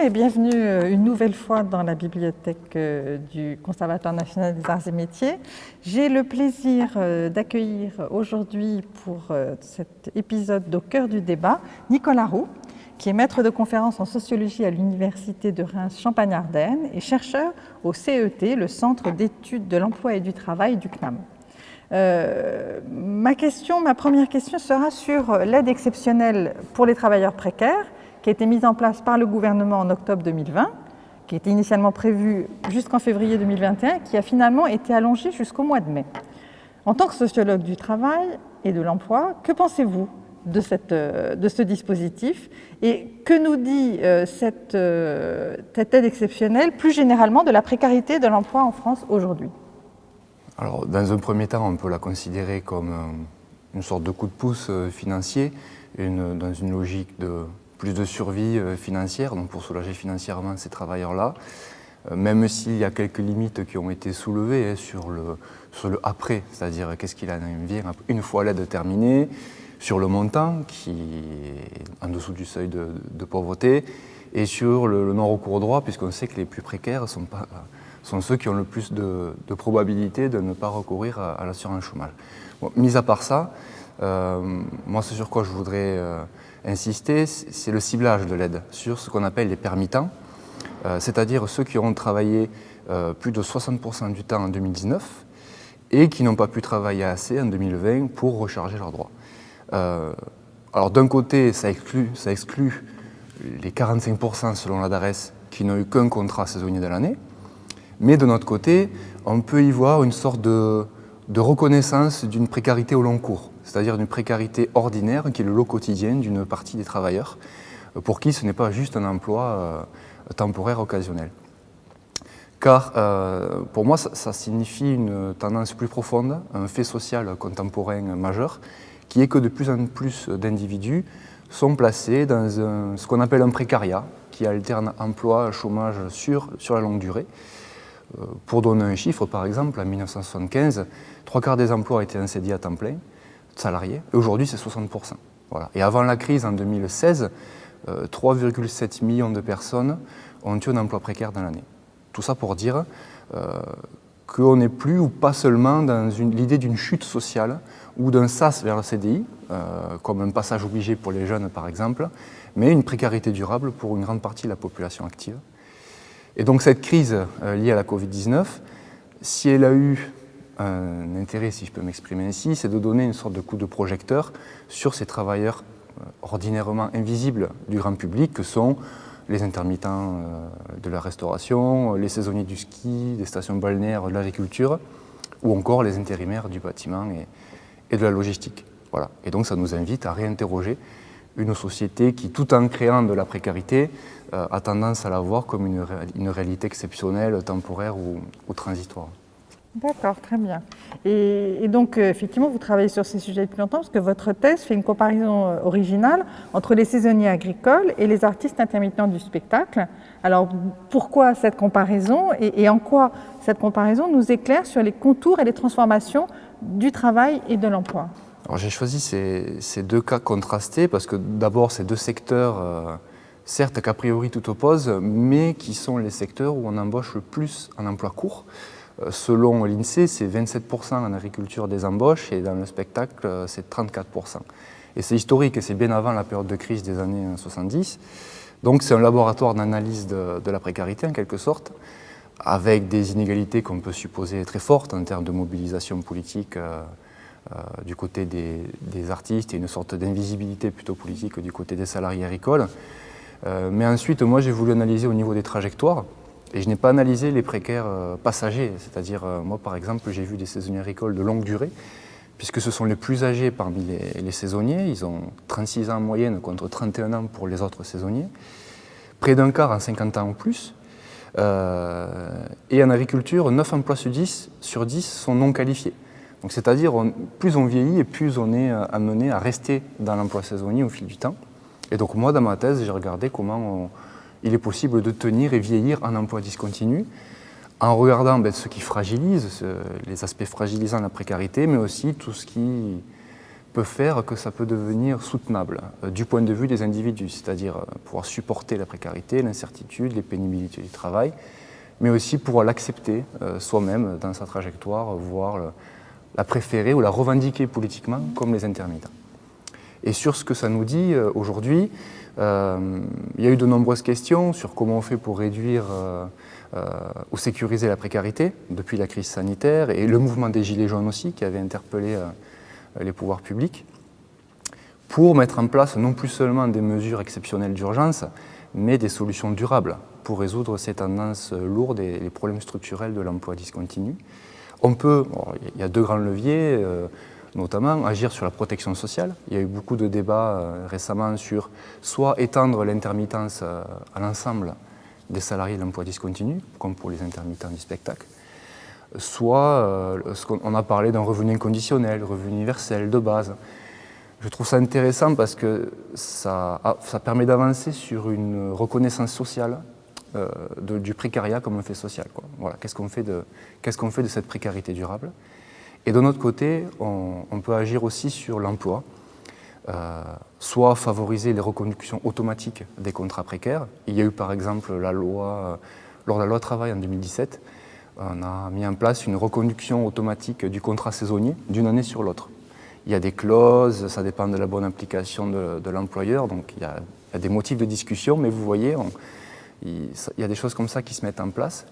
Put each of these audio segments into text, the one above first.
et bienvenue une nouvelle fois dans la bibliothèque du Conservatoire national des arts et métiers. J'ai le plaisir d'accueillir aujourd'hui pour cet épisode d'Au cœur du débat Nicolas Roux, qui est maître de conférences en sociologie à l'Université de Reims Champagne-Ardenne et chercheur au CET, le Centre d'études de l'emploi et du travail du CNAM. Ma première question sera sur l'aide exceptionnelle pour les travailleurs précaires qui a été mise en place par le gouvernement en octobre 2020, qui était initialement prévue jusqu'en février 2021, qui a finalement été allongée jusqu'au mois de mai. En tant que sociologue du travail et de l'emploi, que pensez-vous de ce dispositif et que nous dit cette aide exceptionnelle plus généralement de la précarité de l'emploi en France aujourd'hui ? Alors, dans un premier temps, on peut la considérer comme une sorte de coup de pouce financier, dans une logique de plus de survie financière, donc pour soulager financièrement ces travailleurs-là, même s'il y a quelques limites qui ont été soulevées sur le après, c'est-à-dire qu'est-ce qu'il en vient une fois l'aide terminée, sur le montant qui est en dessous du seuil de pauvreté, et sur le non-recours au droit, puisqu'on sait que les plus précaires sont ceux qui ont le plus de probabilité de ne pas recourir à l'assurance chômage. Bon, mis à part ça, moi ce sur quoi je voudrais insister, c'est le ciblage de l'aide sur ce qu'on appelle les permittents, c'est-à-dire ceux qui auront travaillé plus de 60% du temps en 2019 et qui n'ont pas pu travailler assez en 2020 pour recharger leurs droits. Alors d'un côté, ça exclut les 45% selon la DARES qui n'ont eu qu'un contrat saisonnier de l'année, mais de notre côté, on peut y voir une sorte de reconnaissance d'une précarité au long cours, c'est-à-dire d'une précarité ordinaire qui est le lot quotidien d'une partie des travailleurs, pour qui ce n'est pas juste un emploi temporaire occasionnel. Car pour moi, ça signifie une tendance plus profonde, un fait social contemporain majeur, qui est que de plus en plus d'individus sont placés dans ce qu'on appelle un précariat, qui alterne emploi, chômage sur la longue durée. Pour donner un chiffre, par exemple, en 1975, 3/4 des emplois étaient en CDI à temps plein, salariés, et aujourd'hui c'est 60%. Voilà. Et avant la crise, en 2016, 3,7 millions de personnes ont eu un emploi précaire dans l'année. Tout ça pour dire qu'on n'est plus, ou pas seulement, dans l'idée d'une chute sociale ou d'un sas vers le CDI, comme un passage obligé pour les jeunes par exemple, mais une précarité durable pour une grande partie de la population active. Et donc cette crise liée à la Covid-19, si elle a eu un intérêt, si je peux m'exprimer ainsi, c'est de donner une sorte de coup de projecteur sur ces travailleurs ordinairement invisibles du grand public que sont les intermittents de la restauration, les saisonniers du ski, des stations balnéaires, de l'agriculture, ou encore les intérimaires du bâtiment et de la logistique. Voilà. Et donc ça nous invite à réinterroger une société qui, tout en créant de la précarité, a tendance à la voir comme une réalité exceptionnelle, temporaire ou transitoire. D'accord, très bien. Et donc, effectivement, vous travaillez sur ces sujets depuis longtemps parce que votre thèse fait une comparaison originale entre les saisonniers agricoles et les artistes intermittents du spectacle. Alors, pourquoi cette comparaison et en quoi cette comparaison nous éclaire sur les contours et les transformations du travail et de l'emploi ? Alors, j'ai choisi ces deux cas contrastés parce que d'abord, ces deux secteurs, certes qu'a priori tout oppose, mais qui sont les secteurs où on embauche le plus en emploi court. Selon l'INSEE, c'est 27% en agriculture des embauches et dans le spectacle, c'est 34%. Et c'est historique et c'est bien avant la période de crise des années 70. Donc c'est un laboratoire d'analyse de la précarité en quelque sorte, avec des inégalités qu'on peut supposer très fortes en termes de mobilisation politique du côté des artistes et une sorte d'invisibilité plutôt politique du côté des salariés agricoles. Mais ensuite, moi j'ai voulu analyser au niveau des trajectoires. Et je n'ai pas analysé les précaires passagers, c'est-à-dire moi par exemple j'ai vu des saisonniers agricoles de longue durée, puisque ce sont les plus âgés parmi les saisonniers, ils ont 36 ans en moyenne contre 31 ans pour les autres saisonniers, près d'un quart en 50 ans ou plus, et en agriculture 9 emplois sur 10 sont non qualifiés. Donc c'est-à-dire plus on vieillit et plus on est amené à rester dans l'emploi saisonnier au fil du temps. Et donc moi dans ma thèse j'ai regardé comment il est possible de tenir et vieillir en emploi discontinu, en regardant ce qui fragilise, les aspects fragilisants de la précarité, mais aussi tout ce qui peut faire que ça peut devenir soutenable du point de vue des individus, c'est-à-dire pouvoir supporter la précarité, l'incertitude, les pénibilités du travail, mais aussi pouvoir l'accepter soi-même dans sa trajectoire, voire la préférer ou la revendiquer politiquement comme les intermittents. Et sur ce que ça nous dit aujourd'hui, il y a eu de nombreuses questions sur comment on fait pour réduire ou sécuriser la précarité depuis la crise sanitaire et le mouvement des Gilets jaunes aussi qui avait interpellé les pouvoirs publics pour mettre en place non plus seulement des mesures exceptionnelles d'urgence, mais des solutions durables pour résoudre ces tendances lourdes et les problèmes structurels de l'emploi discontinu. Il y a deux grands leviers, notamment agir sur la protection sociale. Il y a eu beaucoup de débats récemment sur soit étendre l'intermittence à l'ensemble des salariés de l'emploi discontinu, comme pour les intermittents du spectacle, soit on a parlé d'un revenu inconditionnel, revenu universel de base. Je trouve ça intéressant parce que ça permet d'avancer sur une reconnaissance sociale du précariat comme un fait social, quoi. Voilà, qu'est-ce qu'on fait de cette précarité durable? Et de notre côté, on peut agir aussi sur l'emploi, soit favoriser les reconductions automatiques des contrats précaires. Il y a eu par exemple lors de la loi travail en 2017, on a mis en place une reconduction automatique du contrat saisonnier d'une année sur l'autre. Il y a des clauses, ça dépend de la bonne application de l'employeur, donc il y a des motifs de discussion, mais vous voyez, il y a des choses comme ça qui se mettent en place,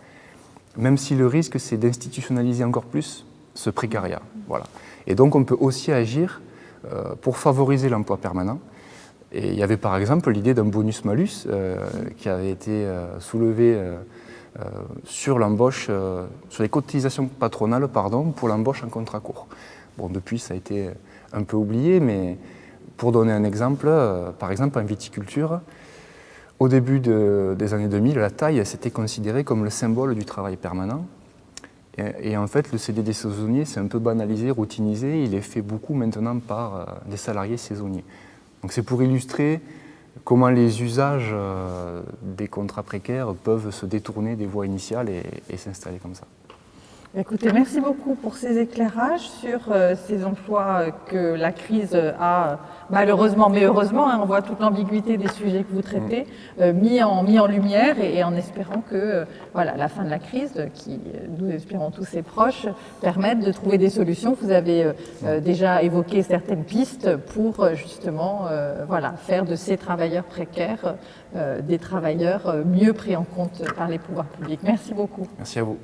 même si le risque c'est d'institutionnaliser encore plus ce précariat. Voilà. Et donc on peut aussi agir pour favoriser l'emploi permanent. Et il y avait par exemple l'idée d'un bonus-malus qui avait été soulevé sur l'embauche, sur les cotisations patronales pour l'embauche en contrat court. Bon, depuis ça a été un peu oublié, mais pour donner un exemple, par exemple en viticulture, au début des années 2000, la taille c'était considéré comme le symbole du travail permanent. Et en fait, le CDD saisonnier, c'est un peu banalisé, routinisé. Il est fait beaucoup maintenant par des salariés saisonniers. Donc c'est pour illustrer comment les usages des contrats précaires peuvent se détourner des voies initiales et s'installer comme ça. Écoutez, merci beaucoup pour ces éclairages sur ces emplois que la crise a malheureusement, mais heureusement, on voit toute l'ambiguïté des sujets que vous traitez, mis en lumière et en espérant que la fin de la crise, qui nous espérons tous ses proches, permette de trouver des solutions. Vous avez déjà évoqué certaines pistes pour justement faire de ces travailleurs précaires des travailleurs mieux pris en compte par les pouvoirs publics. Merci beaucoup. Merci à vous.